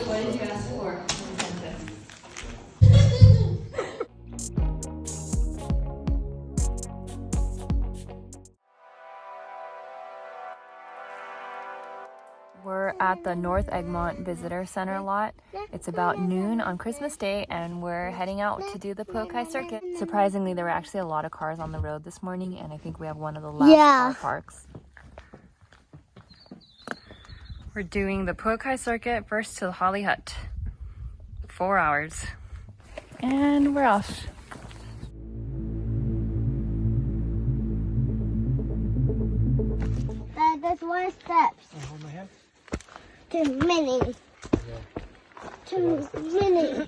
what did you ask for? We're at the North Egmont Visitor Center lot. It's about noon on Christmas Day and we're heading out to do the Pokai Circuit. Surprisingly, there were actually a lot of cars on the road this morning and I think we have one of the last car parks. We're doing the Pokai Circuit first to the Holly Hut. 4 hours. And we're off. There's one steps. Hold my hand. Too many. Too many.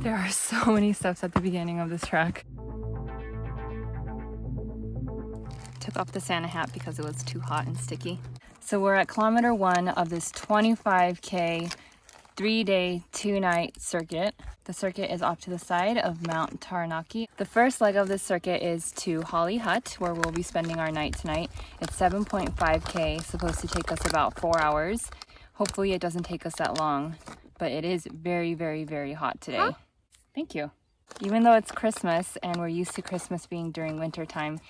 There are so many steps at the beginning of this track. Took off the Santa hat because it was too hot and sticky. So we're at kilometer 1 of this 25K 3-day, 2-night circuit. The circuit is off to the side of Mount Taranaki. The first leg of this circuit is to Holly Hut, where we'll be spending our night tonight. It's 7.5K, supposed to take us about 4 hours. Hopefully it doesn't take us that long, but it is very, very, very hot today. Thank you. Even though it's Christmas and we're used to Christmas being during winter time,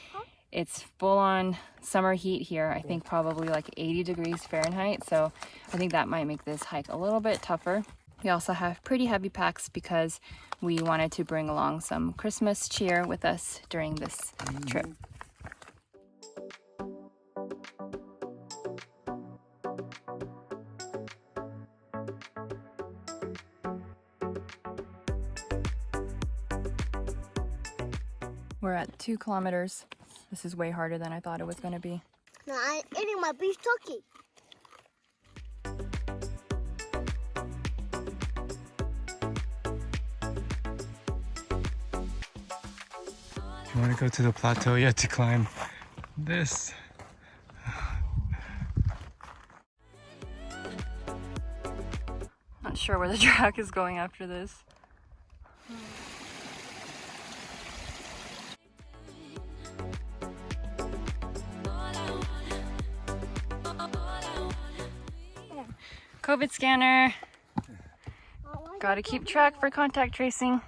it's full-on summer heat here. I think probably like 80 degrees Fahrenheit. So I think that might make this hike a little bit tougher. We also have pretty heavy packs because we wanted to bring along some Christmas cheer with us during this trip. We're at 2 kilometers. This is way harder than I thought it was going to be. Now I'm eating my beef turkey. If you want to go to the plateau, you have to climb this. Not sure where the track is going after this. COVID scanner. Gotta keep track for contact tracing.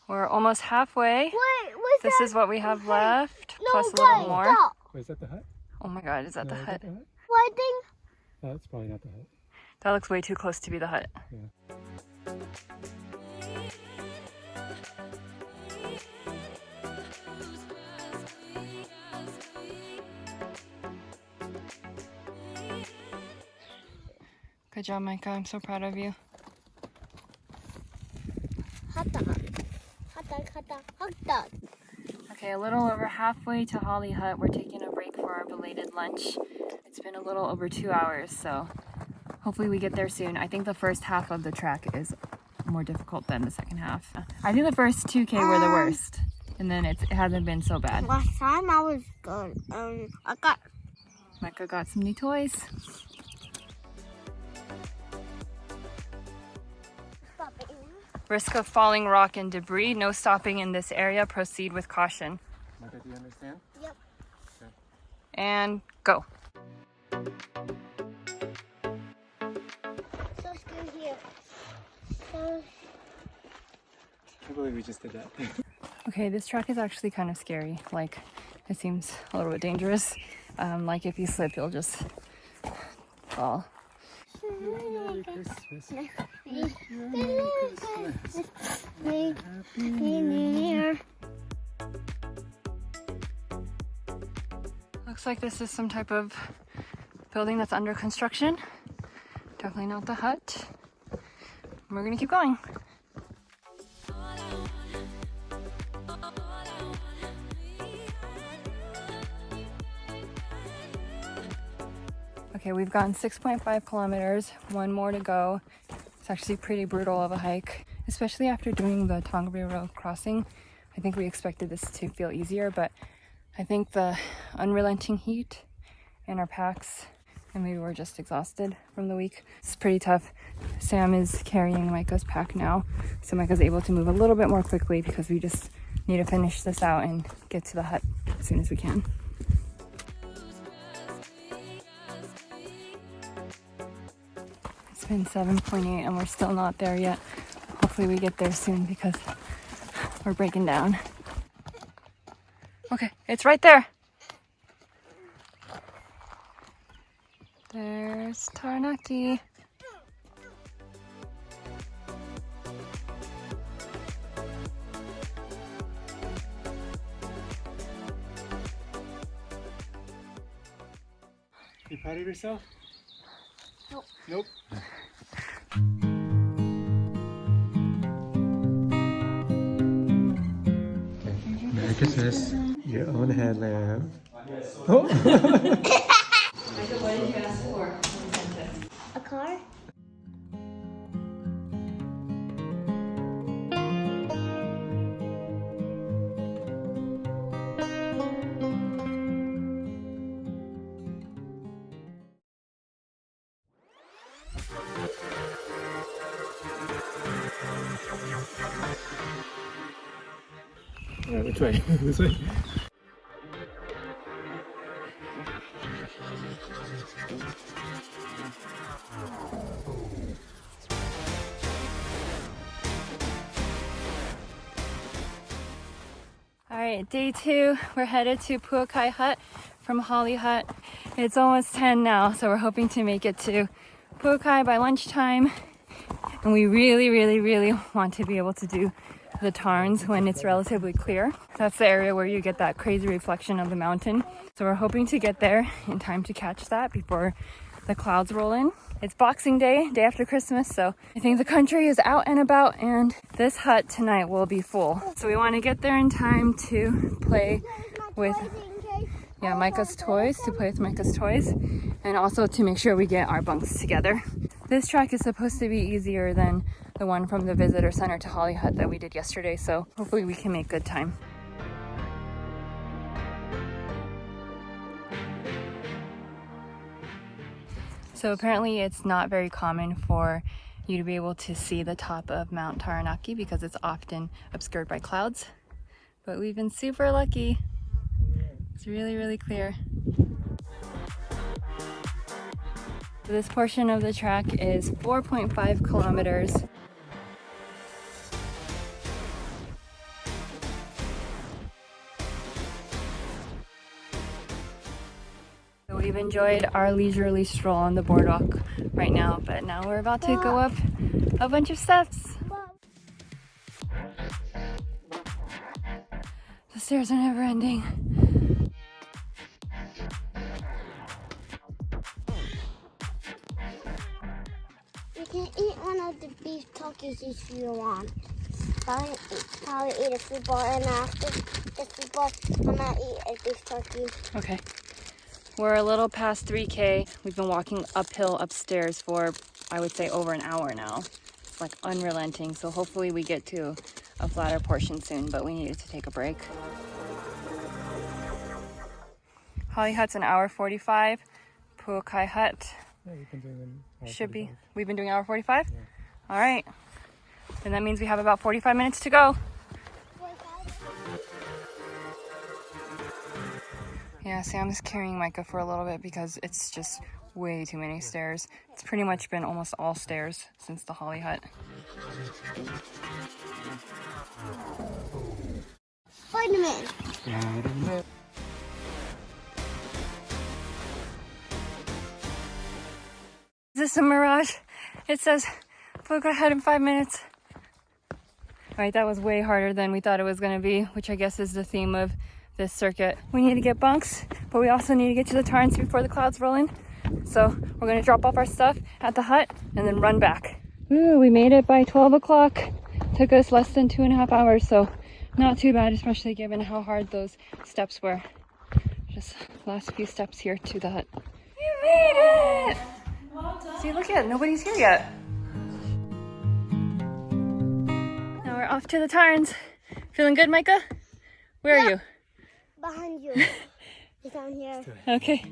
We're almost halfway. Wait, what's This that? is what we have left, No, plus a little wait, more. stop. Wait, is that the hut? Oh my god, is that the No, is hut? that the hut? What thing? Oh, that's probably not the hut. That looks way too close to be the hut. Yeah. Good job, Micah. I'm so proud of you. Hot dog. Hot dog, hot dog, hot dog. Okay, a little over halfway to Holly Hut. We're taking a break for our belated lunch. It's been a little over 2 hours, so hopefully we get there soon. I think the first half of the track is more difficult than the second half. I think the first 2K were the worst, and then it hasn't been so bad. Last time I was good. I got Micah got some new toys. stopping. Risk of falling rock and debris. No stopping in this area. Proceed with caution. Micah, do you understand? Yep. And go. So scary here. So I believe we just did that. Okay, this track is actually kind of scary. Like, it seems a little bit dangerous. Like if you slip, you'll just fall. Merry Christmas. Merry Christmas. Happy New Year. Looks like this is some type of building that's under construction. Definitely not the hut. We're gonna keep going. Okay, we've gone 6.5 kilometers, 1 more to go. It's actually pretty brutal of a hike, especially after doing the Tongariro crossing. I think we expected this to feel easier, but I think the unrelenting heat and our packs, and maybe we're just exhausted from the week. It's pretty tough. Sam is carrying Micah's pack now, so Micah's able to move a little bit more quickly because we just need to finish this out and get to the hut as soon as we can. been 7.8 and we're still not there yet. Hopefully we get there soon because we're breaking down. Okay, it's right there. There's Taranaki. You proud of yourself? Nope. Nope. Merry Christmas. Your own headlamp. Oh! What did you ask for? A car? Which way? This way? All right, day 2. We're headed to Puakai Hut from Holly Hut. It's almost 10 now, so we're hoping to make it to Puakai by lunchtime. And we really, really, really want to be able to do the tarns when it's relatively clear. That's the area where you get that crazy reflection of the mountain. So we're hoping to get there in time to catch that before the clouds roll in. It's Boxing Day, day after Christmas, so I think the country is out and about, and this hut tonight will be full. So we want to get there in time to play with Micah's toys, and also to make sure we get our bunks together. This track is supposed to be easier than the one from the visitor center to Holly Hut that we did yesterday, so hopefully we can make good time. So apparently it's not very common for you to be able to see the top of Mount Taranaki because it's often obscured by clouds, but we've been super lucky. It's really, really clear. This portion of the track is 4.5 kilometers. So we've enjoyed our leisurely stroll on the boardwalk right now, but now we're about to go up a bunch of steps. The stairs are never ending. You can eat one of the beef turkeys if you want. Probably eat a food ball, and after the food ball, I'm gonna eat a beef turkey. Okay. We're a little past 3K. We've been walking uphill upstairs for, I would say, over an hour now. It's like unrelenting, so hopefully we get to a flatter portion soon, but we needed to take a break. Holly Hut's an hour 45. Puakai Hut Yeah, we've been doing should be. We've been doing hour 45? Yeah. All right. Then that means we have about 45 minutes to go. Yeah, Sam's carrying Micah for a little bit because it's just way too many stairs. It's pretty much been almost all stairs since the Holly Hut. Spider-Man. Is this a mirage? It says Puakai Hut in 5 minutes. All right, that was way harder than we thought it was going to be, which I guess is the theme of this circuit. We need to get bunks, but we also need to get to the tarns before the clouds roll in. So we're going to drop off our stuff at the hut and then run back. Ooh, we made it by 12 o'clock. Took us less than 2.5 hours, so not too bad, especially given how hard those steps were. Just last few steps here to the hut. We made it! See, look at it, nobody's here yet. Now we're off to the tarns. Feeling good, Micah? Where are you? Behind you. It's down here. Okay.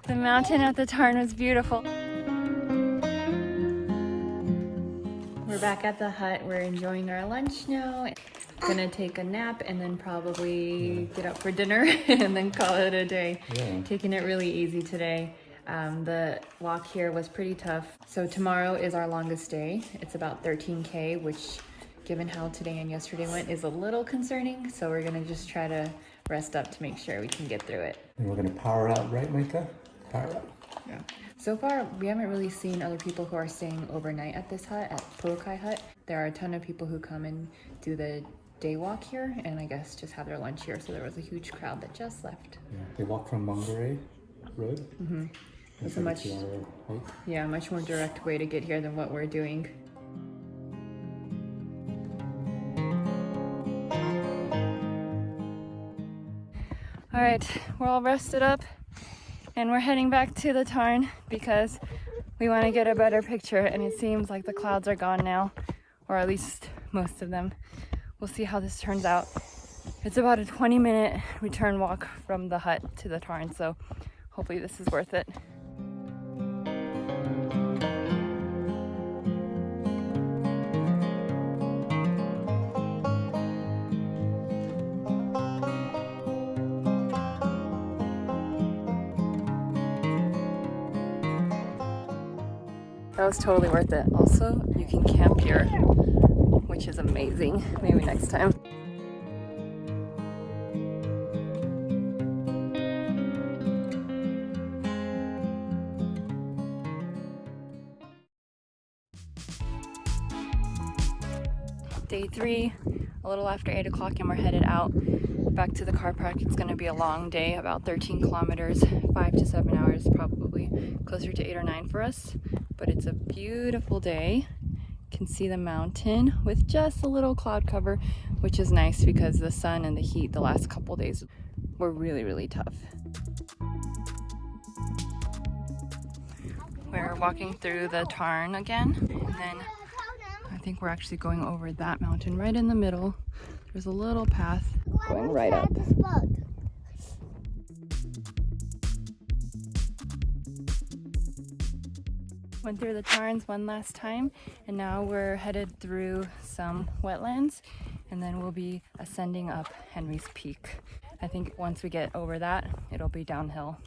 The mountain at the Tarn was beautiful. We're back at the hut. We're enjoying our lunch now. Gonna take a nap and then probably get up for dinner and then call it a day. Yeah. Taking it really easy today. The walk here was pretty tough. So tomorrow is our longest day. It's about 13K, which given how today and yesterday went is a little concerning. So we're gonna just try to rest up to make sure we can get through it. And we're gonna power out, right, Micah? Power out. Yeah. So far, we haven't really seen other people who are staying overnight at this hut, at Purukai Hut. There are a ton of people who come and do the day walk here and I guess just have their lunch here. So there was a huge crowd that just left. Yeah. They walk from Mangere Road. Mm-hmm. It's a like much, 2-hour hike. yeah, much more direct way to get here than what we're doing. All right, we're all rested up and we're heading back to the Tarn because we want to get a better picture and it seems like the clouds are gone now, or at least most of them. We'll see how this turns out. It's about a 20-minute return walk from the hut to the Tarn, so hopefully this is worth it. That was totally worth it. Also, you can camp here, which is amazing. Maybe next time. Day 3, a little after 8 o'clock, and we're headed out back to the car park. It's going to be a long day, about 13 kilometers, 5 to 7 hours, probably closer to 8 or 9 for us. But it's a beautiful day. You can see the mountain with just a little cloud cover, which is nice because the sun and the heat the last couple days were really, really tough. We're walking through the Tarn again, and then I think we're actually going over that mountain right in the middle. There's a little path going right up. Went through the Tarns one last time, and now we're headed through some wetlands, and then we'll be ascending up Henry's Peak. I think once we get over that, it'll be downhill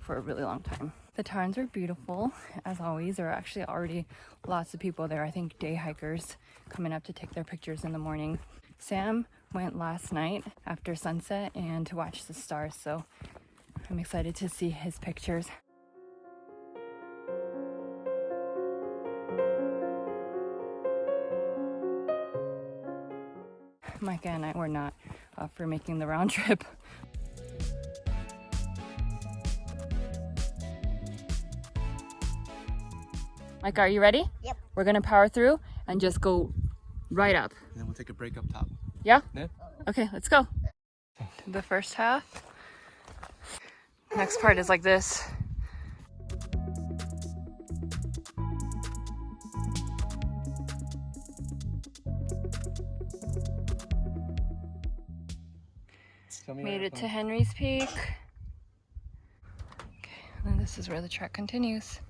for a really long time. The Tarns are beautiful, as always. There are actually already lots of people there. I think day hikers coming up to take their pictures in the morning. Sam went last night after sunset and to watch the stars, so I'm excited to see his pictures. Micah and I were not up for making the round trip. Micah, are you ready? Yep. We're gonna power through and just go right up. And then we'll take a break up top. Yeah? Yeah. Okay, let's go. The first half. Next part is like this. Made it to Henry's Peak. Okay, and then this is where the trek continues.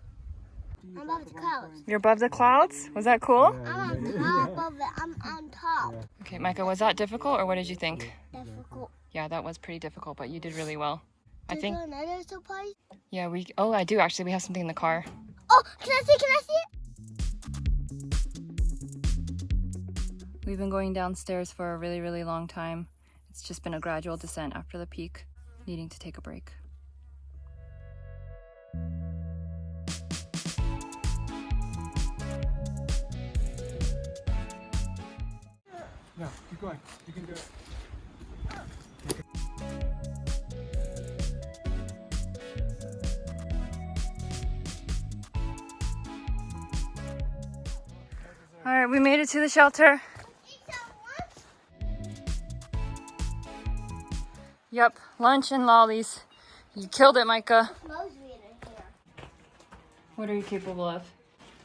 I'm above the clouds. You're above the clouds? Was that cool? I'm on top of it. I'm on top. Okay, Micah, was that difficult or what did you think? Difficult. Yeah, that was pretty difficult, but you did really well. I Is think, there another surprise? yeah, oh, I do actually. We have something in the car. Oh, can I see it? Can I see it? We've been going downstairs for a really, really long time. It's just been a gradual descent after the peak, needing to take a break. No, keep going. You can do it. All right, we made it to the shelter. Yep, lunch and lollies. You killed it, Micah. Smells weird in here. What are you capable of?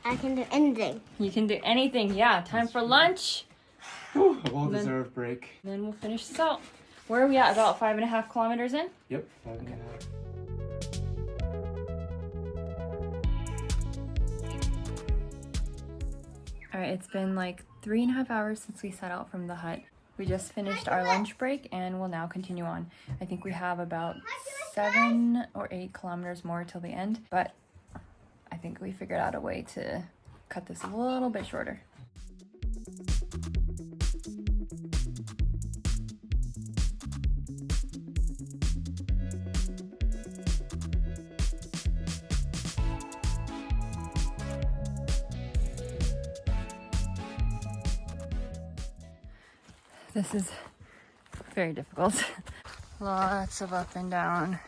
I can do anything. You can do anything. Yeah, time for lunch. A well-deserved break. Then we'll finish this out. Where are we at? About 5.5 kilometers in? Yep. 5.5. Alright, it's been like 3.5 hours since we set out from the hut. We just finished our lunch break and we'll now continue on. I think we have about 7 or 8 kilometers more till the end, but I think we figured out a way to cut this a little bit shorter. This is very difficult. Lots of up and down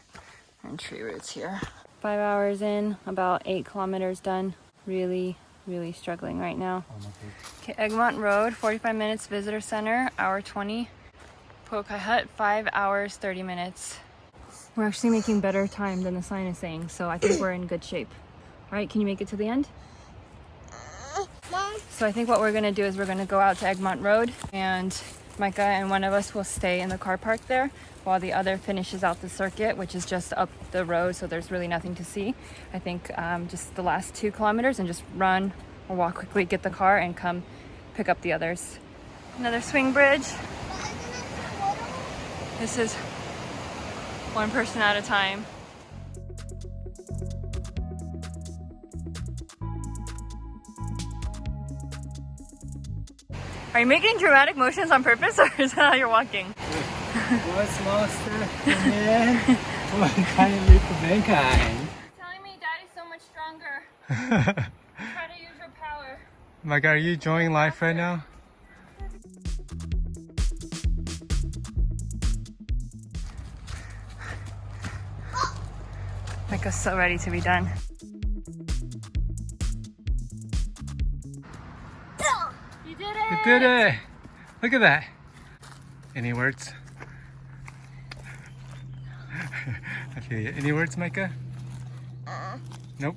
and tree roots here. 5 hours in, about 8 kilometers done. Really struggling right now. Okay, Egmont Road, 45 minutes, Visitor Center, hour 20. Pokai Hut, 5 hours, 30 minutes. We're actually making better time than the sign is saying, so I think we're in good shape. All right, can you make it to the end? Mom, So I think what we're gonna do is we're gonna go out to Egmont Road, and Micah and one of us will stay in the car park there while the other finishes out the circuit, which is just up the road, so there's really nothing to see. I think just the last 2 kilometers and just run or walk quickly, get the car and come pick up the others. Another swing bridge. This is one person at a time. Are you making dramatic motions on purpose, or is that how you're walking? One small step for man, one tiny leap for mankind. Telling me Daddy's so much stronger. Try to use your power. Micah, are you enjoying life right now? Micah's so ready to be done. You did it! You did it! Look at that. Any words? I feel you. Any words, Micah? Nope.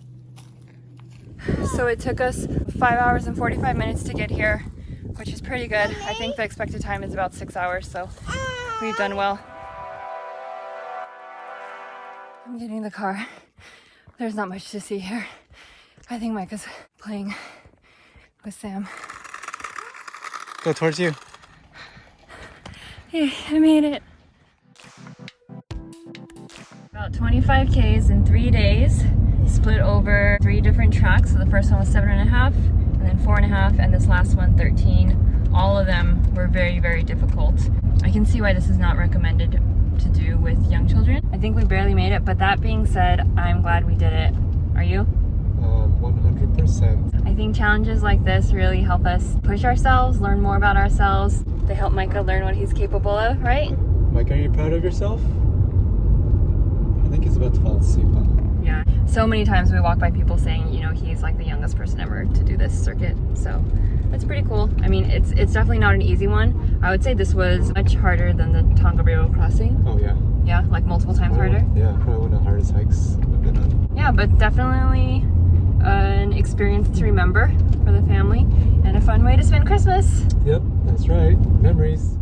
So it took us 5 hours and 45 minutes to get here, which is pretty good. I think the expected time is about 6 hours, so we've done well. I'm getting in the car. There's not much to see here. I think Micah's playing with Sam. Go towards you. Hey, I made it. About 25 Ks in 3 days, split over 3 different tracks. So the first one was 7.5, and then 4.5, and this last one 13. All of them were very difficult. I can see why this is not recommended to do with young children. I think we barely made it, but that being said, I'm glad we did it. Are you? 100%. I think challenges like this really help us push ourselves, learn more about ourselves. They help Micah learn what he's capable of, right? Micah, are you proud of yourself? I think he's about to fall asleep, huh? Yeah. So many times we walk by people saying, you know, he's like the youngest person ever to do this circuit. So that's pretty cool. I mean, it's definitely not an easy one. I would say this was much harder than the Tongariro crossing. Oh yeah. Yeah, like multiple times harder. Yeah, probably one of the hardest hikes I've been on. Yeah, but definitely an experience to remember for the family and a fun way to spend Christmas. Yep, that's right. Memories.